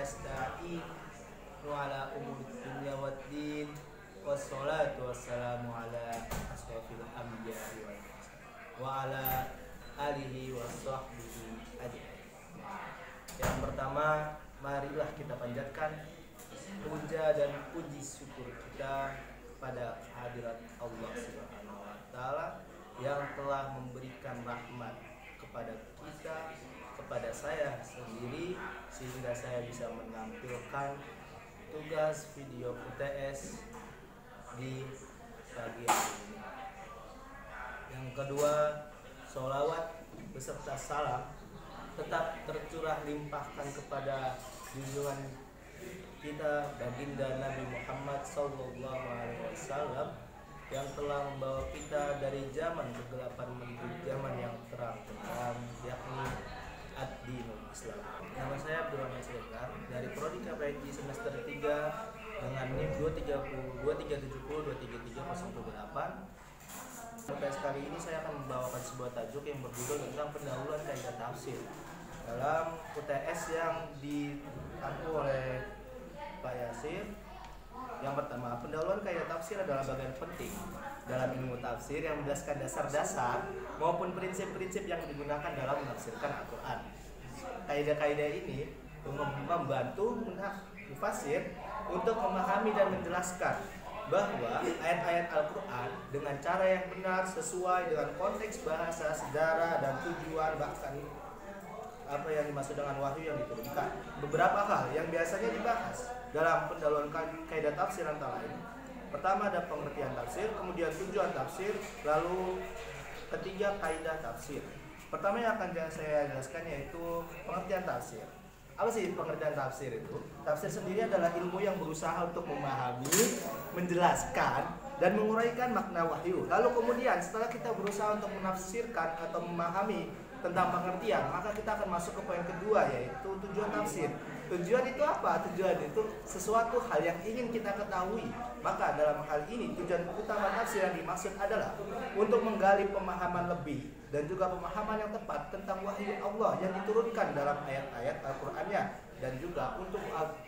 nasta'in wa ala umuri dunya waddin wassalatu wassalamu ala asrofil anbiya'i wal mursalin wa ala alihi wa sahbihi ajma'in. Yang pertama, marilah kita panjatkan puja dan puji syukur kita pada hadirat Allah Subhanahu wa taala yang telah memberikan rahmat kepada kita, kepada saya sendiri, sehingga saya bisa menampilkan tugas video UTS di pagi hari ini. Yang kedua, sholawat beserta salam tetap tercurah limpahkan kepada junjungan kita baginda Nabi Muhammad SAW yang telah membawa kita dari zaman kegelapan menuju zaman yang terang benderang, yakni ad-dinul Islam. Nama saya Abdurrahman Siregar dari Prodi KPNJ semester 3 dengan NIM 23702330108. Pada kali ini saya akan membawakan sebuah tajuk yang berjudul tentang pendahuluan kaidah tafsir dalam UTS yang diampu oleh Pak Yasir. Yang pertama, pendahuluan kaidah tafsir adalah bagian penting dalam ilmu tafsir yang menjelaskan dasar-dasar maupun prinsip-prinsip yang digunakan dalam menafsirkan Al-Quran. Kaidah-kaidah ini membantu mufassir untuk memahami dan menjelaskan bahwa ayat-ayat Al-Quran dengan cara yang benar sesuai dengan konteks bahasa, sejarah, dan tujuan, bahkan apa yang dimaksud dengan wahyu yang diturunkan. Beberapa hal yang biasanya dibahas dalam pendahuluan kaidah tafsir antara lain: pertama ada pengertian tafsir, kemudian tujuan tafsir, lalu ketiga kaidah tafsir. Pertama yang akan saya jelaskan yaitu pengertian tafsir. Apa sih pengertian tafsir itu? Tafsir sendiri adalah ilmu yang berusaha untuk memahami, menjelaskan, dan menguraikan makna wahyu. Lalu kemudian setelah kita berusaha untuk menafsirkan atau memahami tentang pengertian, maka kita akan masuk ke poin kedua, yaitu tujuan tafsir. Tujuan itu apa? Tujuan itu sesuatu hal yang ingin kita ketahui. Maka dalam hal ini tujuan utama tafsir yang dimaksud adalah untuk menggali pemahaman lebih dan juga pemahaman yang tepat tentang wahyu Allah yang diturunkan dalam ayat-ayat Al-Qur'annya, dan juga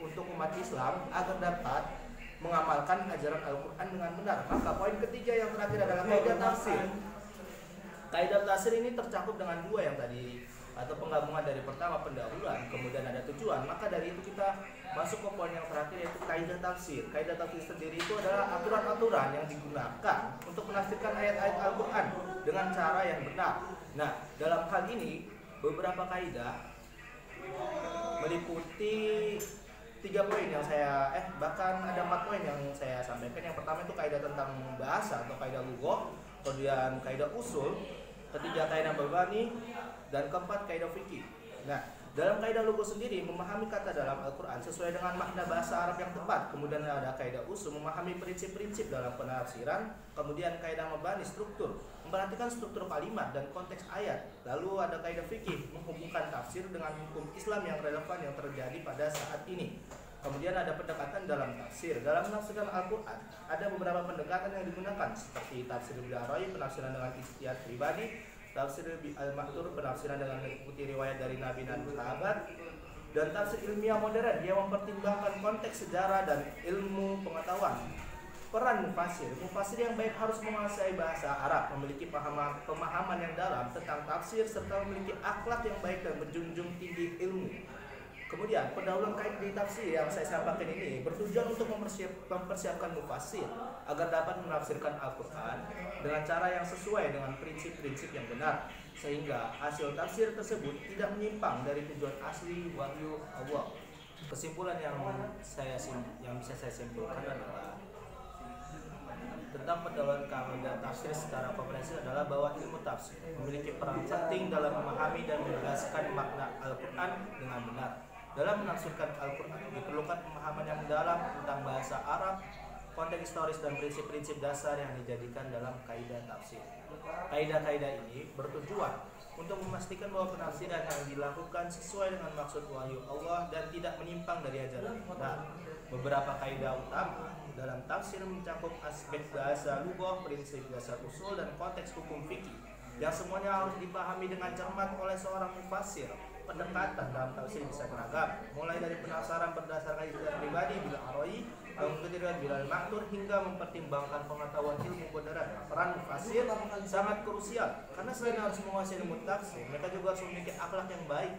untuk umat Islam agar dapat mengamalkan ajaran Al-Qur'an dengan benar. Maka poin ketiga yang terakhir adalah kaidah tafsir. Kaidah tafsir ini tercakup dengan dua yang tadi, atau penggabungan dari pertama pendahuluan, kemudian ada tujuan. Maka dari itu kita masuk ke poin yang terakhir, yaitu kaidah tafsir. Kaidah tafsir sendiri itu adalah aturan-aturan yang digunakan untuk menafsirkan ayat-ayat Al-Quran dengan cara yang benar. Nah, dalam hal ini beberapa kaidah meliputi 3 poin yang bahkan ada 4 poin yang saya sampaikan. Yang pertama itu kaidah tentang bahasa atau kaidah lughah, kemudian kaidah usul, ketiga kaidah mabani, dan keempat kaidah fikih. Nah, dalam kaidah lughah sendiri memahami kata dalam Al-Quran sesuai dengan makna bahasa Arab yang tepat. Kemudian ada kaidah usul, memahami prinsip-prinsip dalam penafsiran. Kemudian kaidah mabani, struktur, memperhatikan struktur kalimat dan konteks ayat. Lalu ada kaidah fikih, menghubungkan tafsir dengan hukum Islam yang relevan yang terjadi pada saat ini. Kemudian ada pendekatan dalam tafsir. Dalam menafsirkan Al-Quran ada beberapa pendekatan yang digunakan, seperti tafsir bil-arai, penafsiran dengan ijtihad pribadi; tafsir al-mahdur, penafsiran dengan mengikuti riwayat dari nabi dan sahabat; dan tafsir ilmiah modern yang mempertimbangkan konteks sejarah dan ilmu pengetahuan. Peran mufassir yang baik harus menguasai bahasa Arab, memiliki pemahaman yang dalam tentang tafsir, serta memiliki akhlak yang baik dan menjunjung tinggi ilmu. Kemudian pendahuluan kaidah tafsir yang saya sampaikan ini bertujuan untuk mempersiapkan mufassir agar dapat menafsirkan Al-Quran dengan cara yang sesuai dengan prinsip-prinsip yang benar, sehingga hasil tafsir tersebut tidak menyimpang dari tujuan asli wahyu Allah. Kesimpulan yang bisa saya simpulkan adalah tentang pendahuluan kaidah tafsir secara komprehensif adalah bahwa ilmu tafsir memiliki peran penting dalam memahami dan menjelaskan makna Al-Quran dengan benar. Dalam menafsirkan Al-Quran diperlukan pemahaman yang mendalam tentang bahasa Arab, konteks historis, dan prinsip-prinsip dasar yang dijadikan dalam kaidah tafsir. Kaidah-kaidah ini bertujuan untuk memastikan bahwa penafsiran yang dilakukan sesuai dengan maksud wahyu Allah dan tidak menyimpang dari ajaran benar. Beberapa kaidah utama dalam tafsir mencakup aspek bahasa lughah, prinsip dasar usul, dan konteks hukum fikih yang semuanya harus dipahami dengan cermat oleh seorang mufassir pendekatan dalam tafsir bisa beragam, mulai dari penasaran berdasarkan ijtihad pribadi bila aroi, kemudian bila maktur, hingga mempertimbangkan pengetahuan ilmu modern. Peran mufasir sangat krusial karena selain harus menguasai ilmu tafsir, mereka juga harus memiliki akhlak yang baik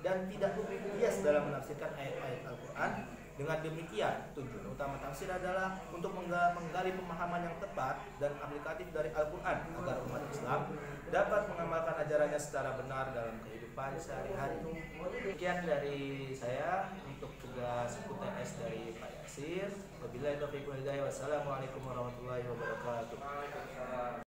dan tidak bias dalam menafsirkan ayat-ayat Al-Quran. Dengan demikian, tujuan utama tafsir adalah untuk menggali pemahaman yang tepat dan aplikatif dari Al-Quran agar umat Islam dapat mengamalkan ajarannya secara benar dalam kehidupan sehari-hari. Demikian dari saya untuk tugas UTS dari Pak Yasir. Wabillahi taufiq wal hidayah. Wassalamualaikum warahmatullahi wabarakatuh.